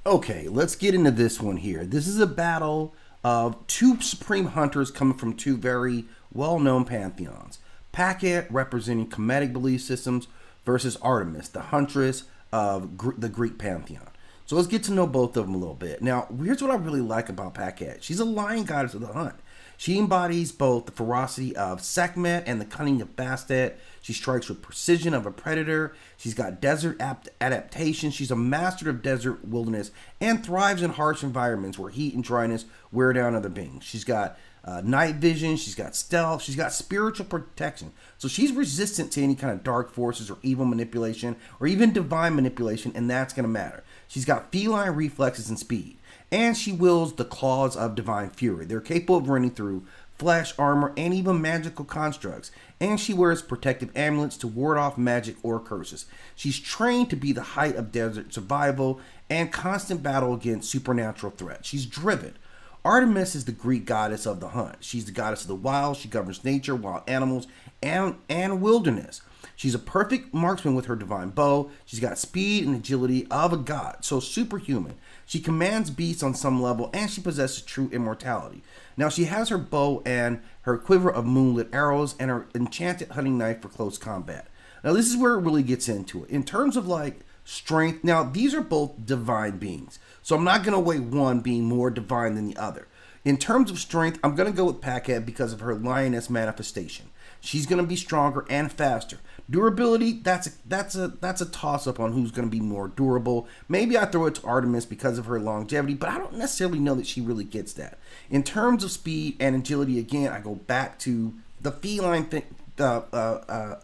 Okay, let's get into this one here. This is a battle of two supreme hunters coming from two very well-known pantheons. Pakhet, representing Kemetic belief systems, versus Artemis, the huntress of the Greek pantheon. So let's get to know both of them a little bit. Now, here's what I really like about Pakhet. She's a lion goddess of the hunt. She embodies both the ferocity of Sekhmet and the cunning of Bastet. She strikes with precision of a predator. She's got desert adaptation. She's a master of desert wilderness and thrives in harsh environments where heat and dryness wear down other beings. She's got night vision. She's got stealth. She's got spiritual protection. So she's resistant to any kind of dark forces or evil manipulation or even divine manipulation, and that's going to matter. She's got feline reflexes and speed. And she wields the claws of divine fury. They're capable of running through flesh, armor, and even magical constructs. And she wears protective amulets to ward off magic or curses. She's trained to be the height of desert survival and constant battle against supernatural threats. She's driven. Artemis is the Greek goddess of the hunt. She's the goddess of the wild. She governs nature, wild animals, and wilderness. She's a perfect marksman with her divine bow. She's got speed and agility of a god, so superhuman. She commands beasts on some level, and she possesses true immortality. Now, she has her bow and her quiver of moonlit arrows and her enchanted hunting knife for close combat. Now, this is where it really gets into it. In terms of, like, strength, now, these are both divine beings. So I'm not going to weigh one being more divine than the other. In terms of strength, I'm going to go with Pakhet because of her lioness manifestation. She's going to be stronger and faster. Durability, that's a toss-up on who's going to be more durable. Maybe I throw it to Artemis because of her longevity, but I don't necessarily know that she really gets that. In terms of speed and agility, again, I go back to the feline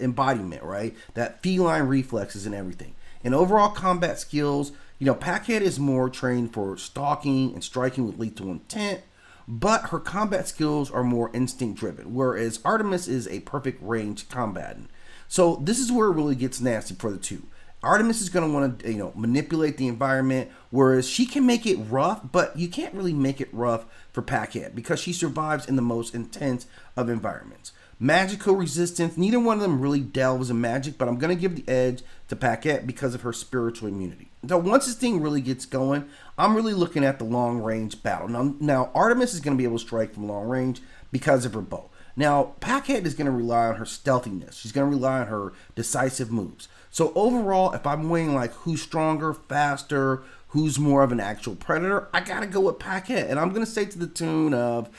embodiment, right? That feline reflexes and everything. In overall combat skills, Pakhet is more trained for stalking and striking with lethal intent, but her combat skills are more instinct driven, whereas Artemis is a perfect range combatant. So this is where it really gets nasty for the two. Artemis is going to want to manipulate the environment, whereas she can make it rough, but you can't really make it rough for Pakhet because she survives in the most intense of environments. Magical resistance, neither one of them really delves in magic, but I'm going to give the edge to Pakhet because of her spiritual immunity. So once this thing really gets going, I'm really looking at the long range battle. Now Artemis is going to be able to strike from long range because of her bow. Now, Pakhet is going to rely on her stealthiness. She's going to rely on her decisive moves. So overall, if I'm weighing like who's stronger, faster, who's more of an actual predator, I got to go with Pakhet. And I'm going to say to the tune of,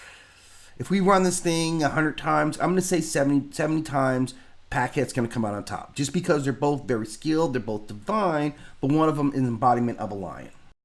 if we run this thing 100 times, I'm going to say 70 times, Pakhet's going to come out on top. Just because they're both very skilled, they're both divine, but one of them is an embodiment of a lion.